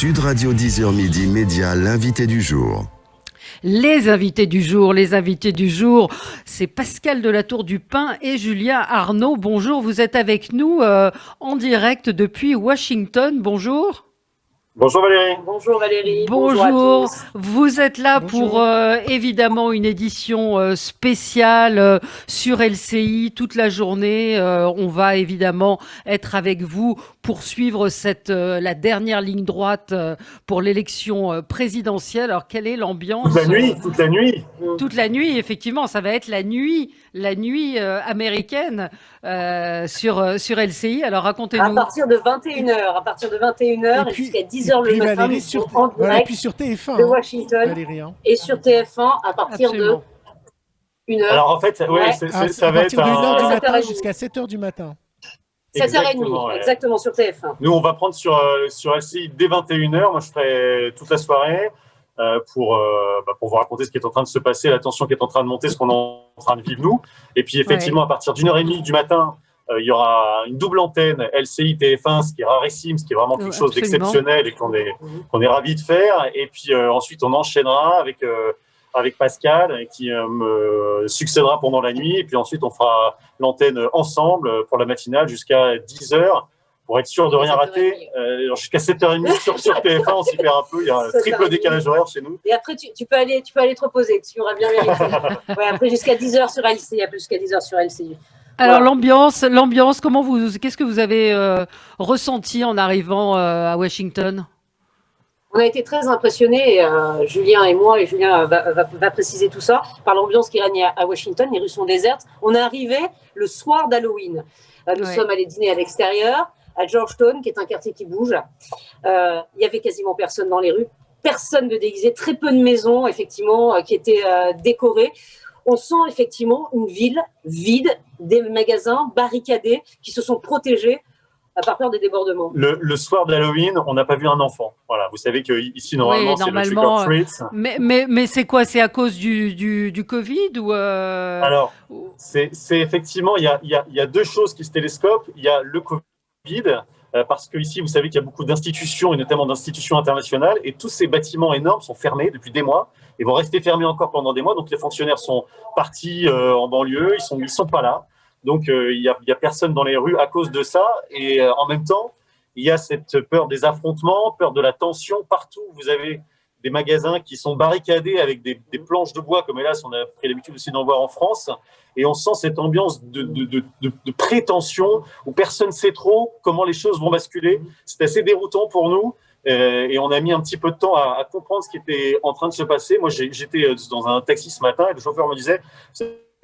Sud Radio 10h midi Média, l'invité du jour. Les invités du jour, c'est Pascal de la Tour du Pin et Julien Arnaud. Bonjour, vous êtes avec nous en direct depuis Washington. Bonjour. Bonjour Valérie. Bonjour Valérie. Bonjour. À tous. Vous êtes là pour évidemment une édition spéciale sur LCI toute la journée. On va évidemment être avec vous pour suivre la dernière ligne droite pour l'élection présidentielle. Alors quelle est l'ambiance ? Toute la nuit. Toute la nuit, effectivement, ça va être la nuit américaine sur LCI. Alors racontez-nous. À partir de 21h, et jusqu'à 10h le matin, Valérie, en direct puis sur TF1 de Washington Valérie, et sur TF1 à partir Absolument. de 1h. Alors en fait, ça va être de 1h du matin 7h30. jusqu'à 7h du matin. 7h30, exactement, sur TF1. Nous, on va prendre sur LCI dès 21h. Moi, je ferai toute la soirée pour vous raconter ce qui est en train de se passer, la tension qui est en train de monter, ce qu'on est en train de vivre nous. Et puis effectivement, à partir d'1h30 du matin, il y aura une double antenne LCI TF1, ce qui est rarissime, ce qui est vraiment quelque chose d'exceptionnel et qu'on est ravis de faire. Et puis ensuite, on enchaînera avec Pascal qui me succédera pendant la nuit. Et puis ensuite, on fera l'antenne ensemble pour la matinale jusqu'à 10h pour être sûr de rien rater. Jusqu'à 7h30 sur TF1, on s'y perd un peu. Il y a un triple décalage horaire chez nous. Et après, tu peux aller te reposer. Tu auras bien mérité. Après, jusqu'à 10h sur LCI. Jusqu'à 10h sur LCI. Alors l'ambiance, qu'est-ce que vous avez ressenti en arrivant à Washington ? On a été très impressionnés, Julien et moi, et Julien va préciser tout ça, par l'ambiance qui règne à Washington. Les rues sont désertes. On est arrivé le soir d'Halloween. Nous sommes allés dîner à l'extérieur, à Georgetown, qui est un quartier qui bouge. Il y avait quasiment personne dans les rues, personne de déguisé, très peu de maisons, effectivement, qui étaient décorées. On sent effectivement une ville vide, des magasins barricadés qui se sont protégés par peur des débordements. Le soir d'Halloween, on n'a pas vu un enfant. Voilà, vous savez qu'ici, normalement, c'est le trick or treat. Mais c'est quoi ? C'est à cause du Covid ou Alors, c'est effectivement, il y a deux choses qui se télescopent. Il y a le Covid, parce qu'ici, vous savez qu'il y a beaucoup d'institutions, et notamment d'institutions internationales, et tous ces bâtiments énormes sont fermés depuis des mois, et vont rester fermés encore pendant des mois. Donc, les fonctionnaires sont partis en banlieue, ils sont pas là. Donc, il y a personne dans les rues à cause de ça. Et en même temps, il y a cette peur des affrontements, peur de la tension. Partout, vous avez des magasins qui sont barricadés avec des planches de bois, comme hélas, on a pris l'habitude aussi d'en voir en France. Et on sent cette ambiance de prétention où personne ne sait trop comment les choses vont basculer. C'est assez déroutant pour nous. Et on a mis un petit peu de temps à comprendre ce qui était en train de se passer. Moi, j'étais dans un taxi ce matin et le chauffeur me disait...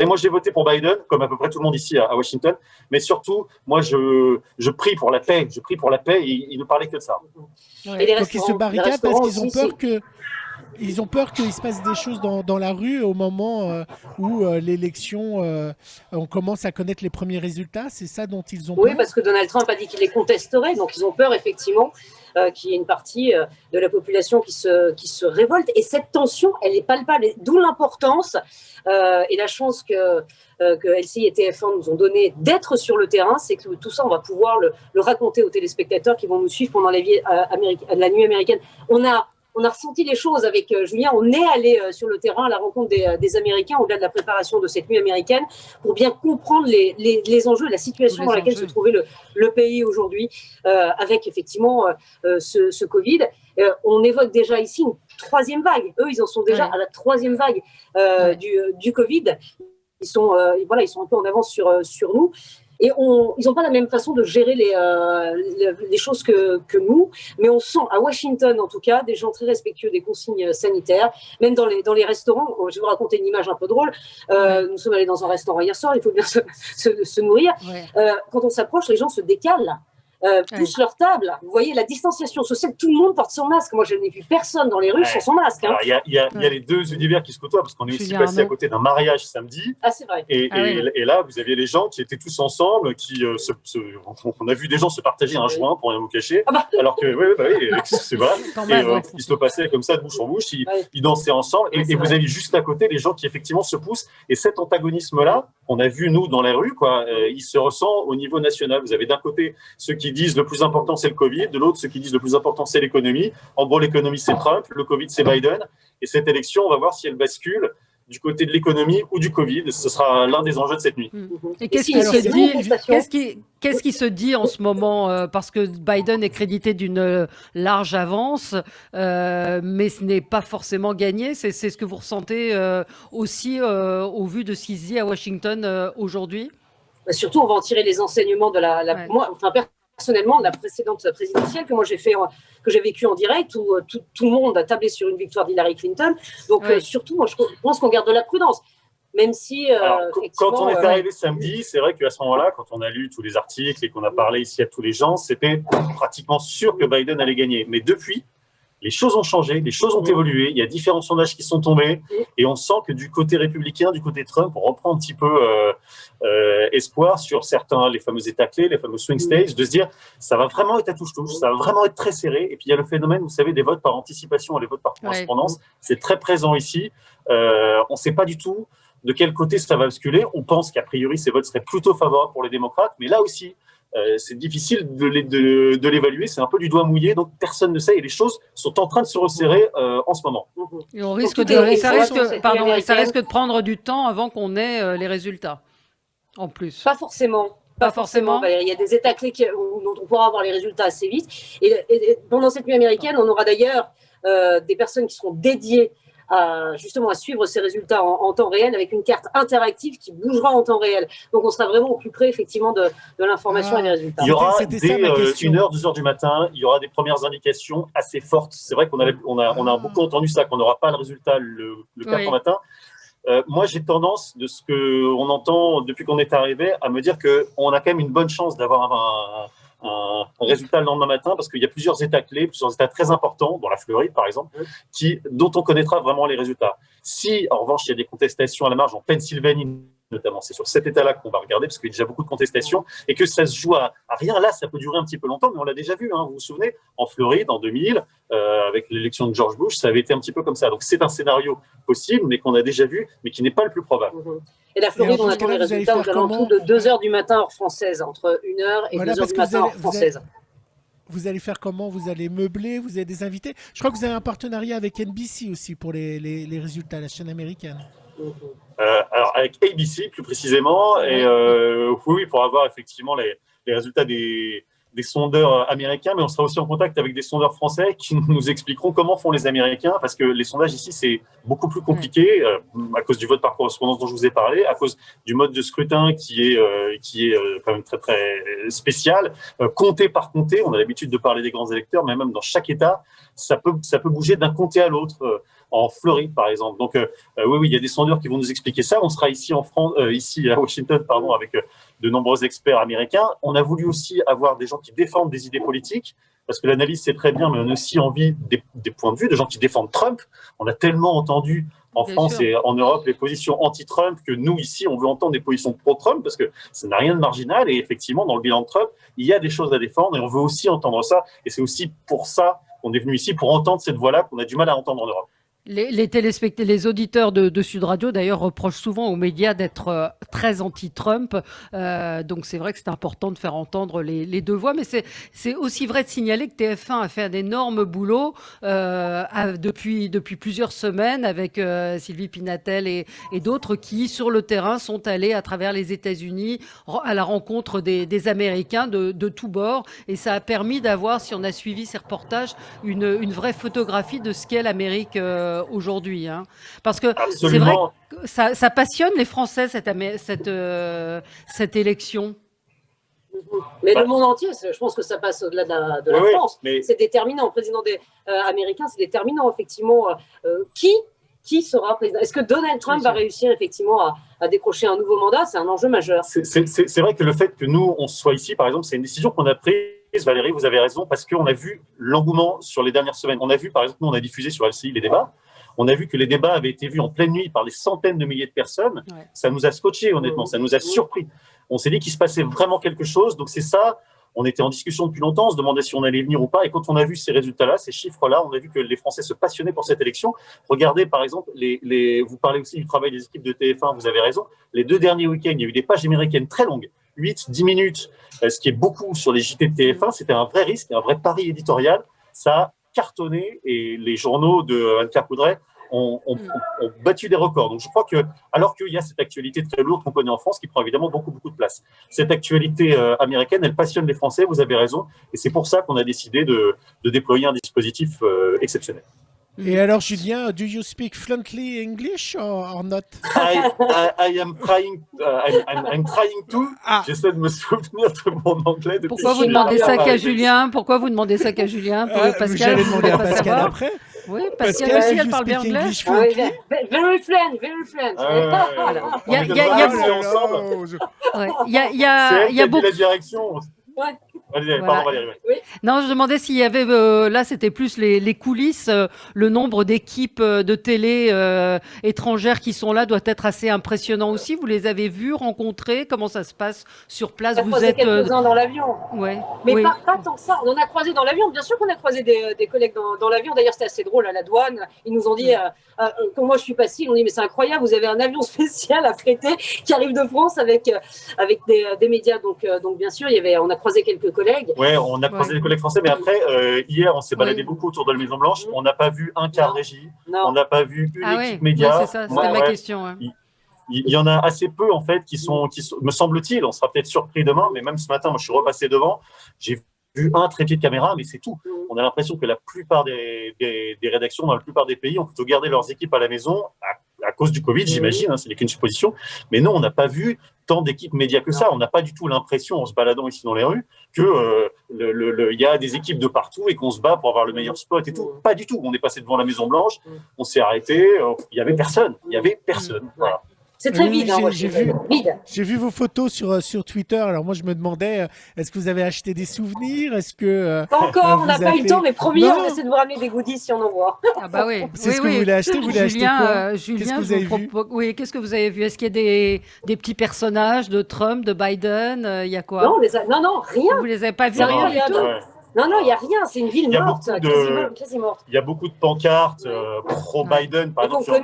Et moi, j'ai voté pour Biden, comme à peu près tout le monde ici à Washington. Mais surtout, moi, je prie pour la paix. Je prie pour la paix et il ne parlait que de ça. Et les Donc, ils se barricadent parce qu'ils ont peur ils ont peur qu'il se passe des choses dans la rue au moment où l'élection, on commence à connaître les premiers résultats. C'est ça dont ils ont peur. Oui, parce que Donald Trump a dit qu'il les contesterait. Donc, ils ont peur, effectivement, qu'il y ait une partie de la population qui se révolte. Et cette tension, elle est palpable. D'où l'importance et la chance que LCI et TF1 nous ont donné d'être sur le terrain. C'est que tout ça, on va pouvoir le raconter aux téléspectateurs qui vont nous suivre pendant la nuit américaine. On a ressenti les choses avec Julien. On est allé sur le terrain à la rencontre des Américains au-delà de la préparation de cette nuit américaine pour bien comprendre les enjeux, la situation dans laquelle se trouvait le pays aujourd'hui avec effectivement ce Covid. On évoque déjà ici une troisième vague. Eux, ils en sont déjà à la troisième vague du Covid. Ils sont un peu en avance sur nous. Et ils n'ont pas la même façon de gérer les choses que nous, mais on sent à Washington en tout cas des gens très respectueux des consignes sanitaires, même dans les restaurants. Je vais vous raconter une image un peu drôle. Nous sommes allés dans un restaurant hier soir, il faut bien se nourrir. Quand on s'approche, les gens se décalent. Poussent leur table. Vous voyez, la distanciation sociale, tout le monde porte son masque. Moi, je n'ai vu personne dans les rues sans son masque. Il y a les deux univers qui se côtoient, parce qu'on est aussi passé à côté d'un mariage samedi. Ah, c'est vrai. Et là, vous aviez les gens qui étaient tous ensemble, on a vu des gens se partager un joint, pour rien vous cacher, alors que, c'est vrai, ils se le passaient comme ça, de bouche en bouche, ils dansaient ensemble, et vous avez juste à côté les gens qui, effectivement, se poussent. Et cet antagonisme-là, qu'on a vu, nous, dans les rues, quoi, il se ressent au niveau national. Vous avez d'un côté ceux qui disent le plus important, c'est le Covid, de l'autre, ceux qui disent le plus important, c'est l'économie. En gros, l'économie, c'est Trump, le Covid, c'est Biden. Et cette élection, on va voir si elle bascule du côté de l'économie ou du Covid. Ce sera l'un des enjeux de cette nuit. Et qu'est-ce qui se dit en ce moment parce que Biden est crédité d'une large avance, mais ce n'est pas forcément gagné. C'est ce que vous ressentez aussi au vu de ce qui se dit à Washington aujourd'hui? Surtout, on va en tirer les enseignements de moi, personnellement, de la précédente présidentielle que j'ai vécue en direct, où tout le monde a tablé sur une victoire d'Hillary Clinton. Donc, surtout, moi, je pense qu'on garde de la prudence. Même si, quand on est arrivé samedi, c'est vrai qu'à ce moment-là, quand on a lu tous les articles et qu'on a parlé ici à tous les gens, c'était pratiquement sûr que Biden allait gagner. Mais depuis, les choses ont changé, les choses ont évolué, il y a différents sondages qui sont tombés et on sent que du côté républicain, du côté Trump, on reprend un petit peu espoir sur certains, les fameux États clés, les fameux swing states, de se dire ça va vraiment être à touche-touche, ça va vraiment être très serré. Et puis il y a le phénomène, vous savez, des votes par anticipation et les votes par correspondance, c'est très présent ici. On ne sait pas du tout de quel côté ça va basculer. On pense qu'a priori ces votes seraient plutôt favorables pour les démocrates, mais là aussi, c'est difficile de l'évaluer, c'est un peu du doigt mouillé, donc personne ne sait et les choses sont en train de se resserrer en ce moment. Et ça risque de prendre du temps avant qu'on ait les résultats, en plus. Pas forcément. Pas forcément. Il y a des États clés dont on pourra avoir les résultats assez vite. Et pendant cette nuit américaine, on aura d'ailleurs des personnes qui seront dédiées justement à suivre ces résultats en temps réel avec une carte interactive qui bougera en temps réel. Donc on sera vraiment au plus près effectivement de l'information et des résultats. Il y aura dès 1h, 2h du matin, il y aura des premières indications assez fortes. C'est vrai qu'on a beaucoup entendu ça, qu'on n'aura pas le résultat le 4 matin. Moi, j'ai tendance, de ce qu'on entend depuis qu'on est arrivé, à me dire qu'on a quand même une bonne chance d'avoir un résultat le lendemain matin, parce qu'il y a plusieurs États clés, plusieurs États très importants, dont la Floride par exemple, dont on connaîtra vraiment les résultats. Si, en revanche, il y a des contestations à la marge en Pennsylvanie, notamment, c'est sur cet État-là qu'on va regarder, parce qu'il y a déjà beaucoup de contestations, et que ça se joue à rien, là, ça peut durer un petit peu longtemps, mais on l'a déjà vu, vous vous souvenez, en Floride, en 2000, avec l'élection de George Bush, ça avait été un petit peu comme ça. Donc c'est un scénario possible, mais qu'on a déjà vu, mais qui n'est pas le plus probable. Et la Floride, on attend les résultats aux alentours de 2h du matin heure française, entre 1h et 2h du matin heure française. Vous allez faire comment? Vous allez meubler? Vous avez des invités? Je crois que vous avez un partenariat avec NBC aussi pour les résultats, la chaîne américaine. Alors avec ABC plus précisément, et oui, pour avoir effectivement les résultats des sondeurs américains, mais on sera aussi en contact avec des sondeurs français qui nous expliqueront comment font les Américains, parce que les sondages ici, c'est beaucoup plus compliqué à cause du vote par correspondance dont je vous ai parlé, à cause du mode de scrutin qui est quand même très, très spécial. Comté par comté, on a l'habitude de parler des grands électeurs, mais même dans chaque État, ça peut bouger d'un comté à l'autre. En Floride, par exemple. Donc, oui, il y a des sondeurs qui vont nous expliquer ça. On sera ici en France, ici à Washington, avec de nombreux experts américains. On a voulu aussi avoir des gens qui défendent des idées politiques, parce que l'analyse, c'est très bien, mais on a aussi envie des points de vue, de gens qui défendent Trump. On a tellement entendu en France et en Europe les positions anti-Trump que nous, ici, on veut entendre des positions pro-Trump, parce que ça n'a rien de marginal. Et effectivement, dans le bilan de Trump, il y a des choses à défendre et on veut aussi entendre ça. Et c'est aussi pour ça qu'on est venu ici, pour entendre cette voix-là qu'on a du mal à entendre en Europe. Les auditeurs de Sud Radio, d'ailleurs, reprochent souvent aux médias d'être très anti-Trump. Donc, c'est vrai que c'est important de faire entendre les deux voix. Mais c'est aussi vrai de signaler que TF1 a fait un énorme boulot depuis plusieurs semaines avec Sylvie Pinatel et d'autres qui, sur le terrain, sont allés à travers les États-Unis à la rencontre des Américains de tous bords. Et ça a permis d'avoir, si on a suivi ces reportages, une vraie photographie de ce qu'est l'Amérique aujourd'hui, parce que c'est vrai que ça passionne les Français cette élection. Mais le monde entier, je pense que ça passe au-delà de la France. Mais... C'est déterminant. Le président américain, c'est déterminant effectivement. Qui sera président? Est-ce que Donald Trump va réussir effectivement à décrocher un nouveau mandat? C'est un enjeu majeur. C'est vrai que le fait que nous on soit ici, par exemple, c'est une décision qu'on a prise. Valérie, vous avez raison, parce qu'on a vu l'engouement sur les dernières semaines. On a vu, par exemple, nous, on a diffusé sur LCI les débats. On a vu que les débats avaient été vus en pleine nuit par des centaines de milliers de personnes. Ouais. Ça nous a scotché, honnêtement. Ça nous a surpris. On s'est dit qu'il se passait vraiment quelque chose. Donc, c'est ça, On était en discussion depuis longtemps, on se demandait si on allait venir ou pas. Et quand on a vu ces résultats-là, ces chiffres-là, on a vu que les Français se passionnaient pour cette élection. Regardez, par exemple, vous parlez aussi du travail des équipes de TF1, vous avez raison. Les 2 derniers week-ends, il y a eu des pages américaines très longues, 8-10 minutes, ce qui est beaucoup sur les JT de TF1. C'était un vrai risque, un vrai pari éditorial. Ça a cartonné et les journaux de Anne-Claire Coudray ont battu des records. Donc je crois que, alors qu'il y a cette actualité très lourde qu'on connaît en France, qui prend évidemment beaucoup de place, cette actualité américaine, elle passionne les Français, vous avez raison, et c'est pour ça qu'on a décidé de déployer un dispositif exceptionnel. Et alors, Julien, do you speak fluently English or not? I am trying, I'm trying to. J'essaie de me souvenir de mon anglais. Pourquoi vous demandez ça qu'à Julien? Pourquoi vous demandez ça qu'à Julien? Pascal, j'allais demander à Pascal après. Oui, Pascal aussi, elle parle bien anglais. Very friend, very friend. Il y a beaucoup. La direction. Ouais. Pardon, Valérie. Oui. Non, je demandais s'il y avait, là c'était plus les coulisses, le nombre d'équipes de télé étrangères qui sont là doit être assez impressionnant aussi. Vous les avez vus, rencontrés? Comment ça se passe sur place? Vous êtes quelques-uns dans l'avion. Ouais. Mais pas tant que ça. On en a croisé dans l'avion. Bien sûr qu'on a croisé des collègues dans l'avion. D'ailleurs, c'était assez drôle à la douane. Ils nous ont dit, quand moi je suis passée, ils ont dit, mais c'est incroyable, vous avez un avion spécial affrété qui arrive de France avec des médias. Donc bien sûr, on a croisé quelques collègues. Ouais, on a croisé des collègues français, mais après, hier, on s'est baladé beaucoup autour de la Maison Blanche. On n'a pas vu un quart régie. On n'a pas vu une équipe média. C'est ça, c'était ma question. Ouais. Il y en a assez peu, en fait, qui sont, me semble-t-il, on sera peut-être surpris demain, mais même ce matin, moi, je suis repassé devant, j'ai vu un trépied de caméra, mais c'est tout. On a l'impression que la plupart des rédactions, dans la plupart des pays, ont plutôt gardé leurs équipes à la maison, à cause du Covid, j'imagine, hein, ce n'est qu'une supposition. Mais non, on n'a pas vu tant d'équipes médias que ça. On n'a pas du tout l'impression, en se baladant ici dans les rues, que y a des équipes de partout et qu'on se bat pour avoir le meilleur spot et tout. Pas du tout. On est passé devant la Maison Blanche, on s'est arrêté, il n'y avait personne. Il n'y avait personne. Voilà. C'est très vide. J'ai vu vos photos sur Twitter. Alors moi, je me demandais, est-ce que vous avez acheté des souvenirs? Est-ce que pas encore, on n'a pas eu le temps, mais promis, on essaie de vous ramener des goodies si on en voit. Ah bah oui. C'est ce que vous voulez acheter. Vous voulez acheter quoi? Julien, qu'est-ce que vous avez vu? Est-ce qu'il y a des petits personnages de Trump, de Biden? Il y a quoi? Non, non, rien. Vous les avez pas vus? Rien du tout. Non, il n'y a rien. C'est une ville morte, quasi morte. Il y a beaucoup de pancartes pro-Biden, par exemple.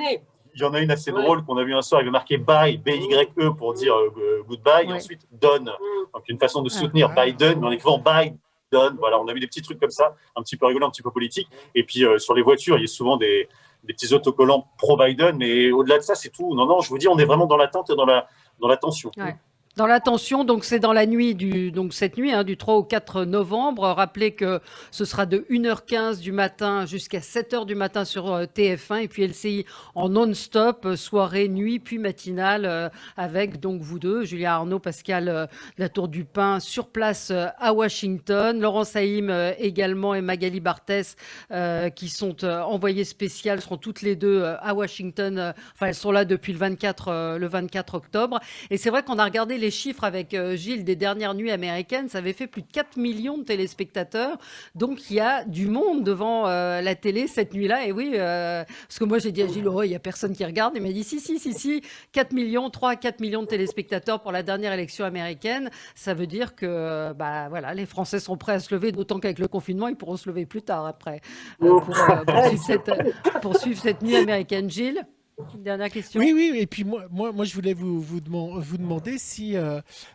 Il y en a une assez drôle qu'on a vu un soir, il y avait marqué Buy, B-Y-E pour dire goodbye, et ensuite Done. Donc une façon de soutenir Biden, mais en écrivant Biden. Voilà, on a vu des petits trucs comme ça, un petit peu rigolant, un petit peu politique. Et puis sur les voitures, il y a souvent des petits autocollants pro-Biden, mais au-delà de ça, c'est tout. Non, je vous dis, on est vraiment dans l'attente et dans la tension. Ouais. Dans la tension, donc c'est dans la nuit cette nuit, du 3 au 4 novembre. Rappelez que ce sera de 1h15 du matin jusqu'à 7h du matin sur TF1 et puis LCI en non-stop, soirée, nuit, puis matinale avec donc vous deux, Julien Arnaud, Pascal de la Tour du Pin sur place à Washington, Laurent Saïm également et Magali Barthès qui sont envoyées spéciales, seront toutes les deux à Washington. Elles sont là depuis le 24 octobre. Et c'est vrai qu'on a regardé les chiffres avec Gilles des dernières nuits américaines, ça avait fait plus de 4 millions de téléspectateurs. Donc, il y a du monde devant la télé cette nuit-là. Et oui, parce que moi, j'ai dit à Gilles, il n'y a personne qui regarde. Il m'a dit, si, 4 millions, 3 à 4 millions de téléspectateurs pour la dernière élection américaine. Ça veut dire que voilà, les Français sont prêts à se lever, d'autant qu'avec le confinement, ils pourront se lever plus tard après pour suivre cette nuit américaine. Gilles, une dernière question. Oui. Et puis moi, je voulais vous demander si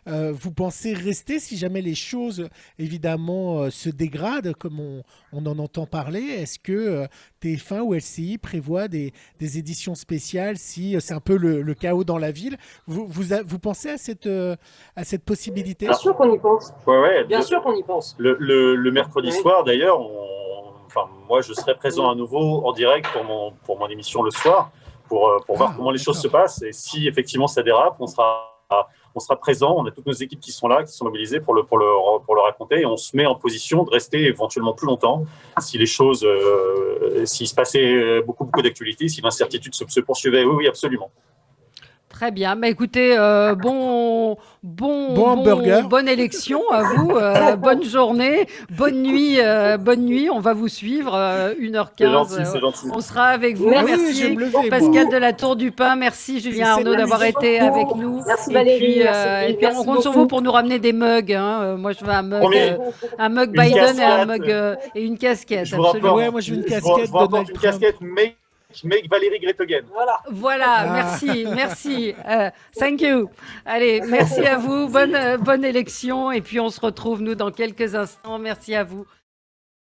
vous pensez rester, si jamais les choses, évidemment, se dégradent, comme on en entend parler. Est-ce que TF1 ou LCI prévoit des éditions spéciales si c'est un peu le chaos dans la ville? Vous pensez à cette possibilité? Bien sûr qu'on y pense. Ouais, bien sûr qu'on y pense. Le mercredi soir, d'ailleurs, moi, je serai présent à nouveau en direct pour mon émission le soir. Pour voir comment les choses se passent. Et si effectivement ça dérape, on sera présent. On a toutes nos équipes qui sont là, qui sont mobilisées pour le raconter. Et on se met en position de rester éventuellement plus longtemps si les choses, s'il se passait beaucoup d'actualités, si l'incertitude se poursuivait. Oui, absolument. Très bien. Bah, écoutez, Bon hamburger. bonne élection à vous. Bonne journée. Bonne nuit. On va vous suivre. C'est 1h15. gentil, c'est gentil. On sera avec vous. Ah oui, Merci. je vais me lever, Pascal moi. de la Tour du Pin. Merci Julien C'est Arnaud d'avoir merci été avec nous. Merci Et Valérie, puis, merci et Gilles, puis on merci compte sur beaucoup. vous pour nous ramener des mugs. Hein. Moi, je veux Promis. un mug Une Biden et un casquette. mug et une casquette. Je vous Absolument. rapporte, Ouais, moi, je veux une je casquette vous rapporte Donald une Trump. casquette Make Valérie Great Again. Voilà. Voilà, Ah. merci. Thank you. Allez, merci à vous. Bonne élection. Et puis on se retrouve, nous, dans quelques instants. Merci à vous.